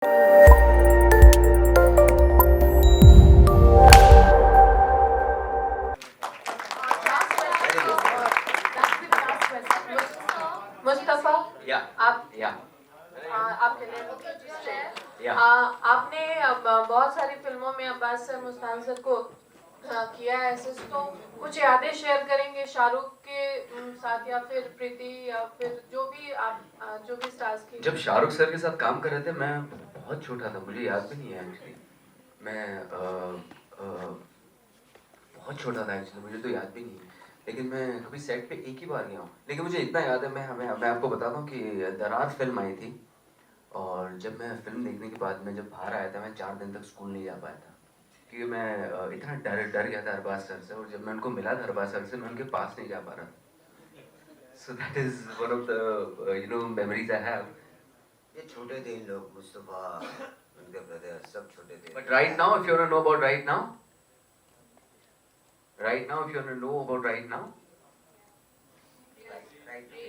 मुस्तफा, या आप या आपके लिए या आपने बहुत सारी फिल्मों में अब्बास सर, मुस्तान सर को किया है असिस्ट, तो कुछ यादें शेयर करेंगे शाहरुख के साथ या फिर प्रीति या फिर जो भी आप जो भी स्टार्स की। जब शाहरुख सर के साथ काम कर रहे थे मैं बहुत छोटा था, मुझे याद भी नहीं है एक्चुअली। मैं बहुत छोटा था एक्चुअली, मुझे तो याद भी नहीं है। लेकिन मैं कभी सेट पे एक ही बार गया हूँ। लेकिन मुझे इतना याद है, मैं आपको बताता हूँ कि दरार फिल्म आई थी, और जब मैं फिल्म देखने के बाद मैं जब बाहर आया था, मैं 4 दिन तक स्कूल नहीं जा पाया था, क्योंकि मैं इतना डर गया था अरबाज सर से। और जब मैं उनको मिला था अरबाज सर से, मैं उनके पास नहीं जा पा रहा था। So that is one of the memories I have. ये छोटे थे इन लोग, मुस्तफा, उनके ब्रदर सब छोटे थे। But right now, if you want to know about if you want to know about right now,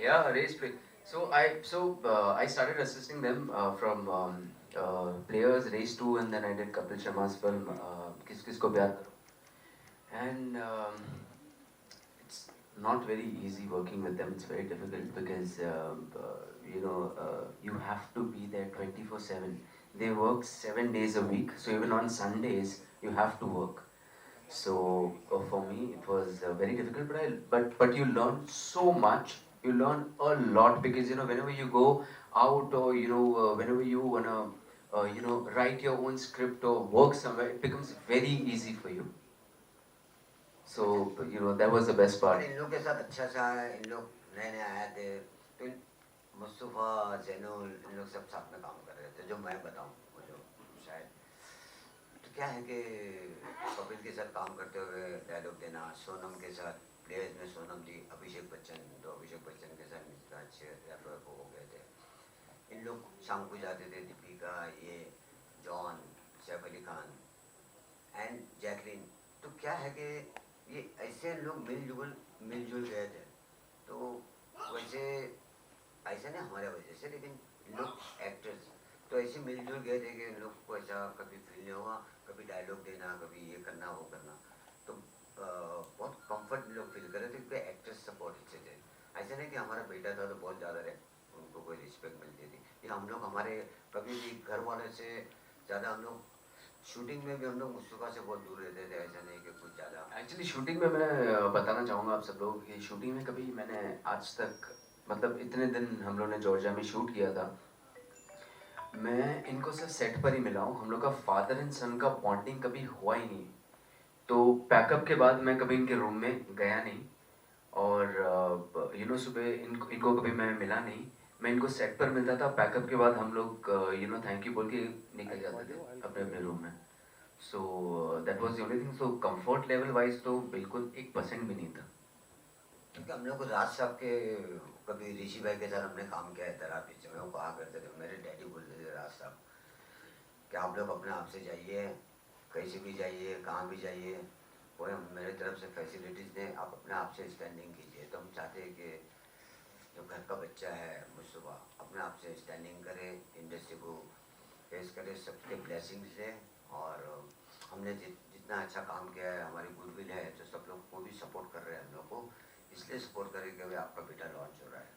yeah, race play. I started assisting them from Players Race 2, and then I did Kapil Sharma's film Kis Kis Ko Pyar Karo. And it's not very easy working with them. It's very difficult because you have to be there 24/7. They work 7 days a week, so even on Sundays you have to work. So for me it was very difficult, but you learn so much. You learn a lot because whenever you go out, or whenever you wanna write your own script or work somewhere, it becomes very easy for you. So that was the best part. इन लोग के साथ अच्छा सा है, इन लोग नए नए आए थे, तो मुस्तफा, जैनुल, इन लोग सब साथ में काम कर रहे थे, जो मैं बताऊं वो जो शायद। तो क्या है कि कपिल के साथ काम करते हुए डायलॉग देना, सोनम के साथ प्लेयर्स में सोनम जी, अभिषेक बच्चन, तो अभिषेक बच्चन के साथ मिलकर अच्छे रैपर हो गए थे। इन लोग शाम को जाते थे, दीपिका, ये John, Saif Ali Khan and Jacqueline. तो क्या है कि ये ऐसे लोग मिलजुल गए थे। तो वैसे ऐसा नहीं हमारे वजह से, लेकिन लोग एक्टर्स तो ऐसे मिलजुल गए थे कि लोग को ऐसा कभी फील नहीं हुआ, कभी डायलॉग देना, कभी ये करना वो करना। तो बहुत कंफर्ट लोग फील कर रहे थे, क्योंकि एक्टर्स सब बहुत अच्छे थे। ऐसा नहीं कि हमारा बेटा था तो बहुत ज़्यादा उनको कोई रिस्पेक्ट मिलती थी। ये हम लोग हमारे कभी भी घर वाले से ज़्यादा हम लोग शूटिंग में भी हम लोग मुस्तफा से बहुत दूर रहते थे। ऐसा नहीं कि कुछ ज़्यादा। एक्चुअली शूटिंग में मैं बताना चाहूँगा आप सब लोग कि शूटिंग में कभी मैंने आज तक, मतलब इतने दिन हम लोग ने जॉर्जिया में शूट किया था, मैं इनको सिर्फ सेट पर ही मिला हूँ। हम लोग का फादर एंड सन का बॉन्डिंग कभी हुआ ही नहीं। तो पैकअप के बाद मैं कभी इनके रूम में गया नहीं, और सुबह इनको कभी मैं मिला नहीं। मैं इनको सेट पर मिलता था, पैकअप के बाद हम लोग थैंक यू बोल के निकल जाते थे अपने अपने रूम में। So that was the only thing. So comfort level wise तो बिल्कुल 1% भी नहीं था। क्योंकि हम लोग को राज साहब के, कभी ऋषि भाई के साथ हमने काम किया है दरार पिक्चर में। वो कहा करते थे, मेरे डैडी बोलते थे राज साहब कि आप लोग अपने आप से जाइए, कैसे भी जाइए, कहाँ भी जाइए, कोई मेरे तरफ से फैसिलिटीज़ दें, आप अपने आप से स्टैंडिंग कीजिए। तो हम चाहते हैं कि जो घर का बच्चा है मुस्तफा अपने आप से स्टैंडिंग करे, इंडस्ट्री को फेस करे, सबके ब्लेसिंग्स ले। और हमने जितना अच्छा काम किया है, हमारी गुडविल है, तो सब लोग को भी सपोर्ट कर रहे हैं हम लोग को। इसलिए सपोर्ट करें कि भाई आपका बेटा लॉन्च हो रहा है।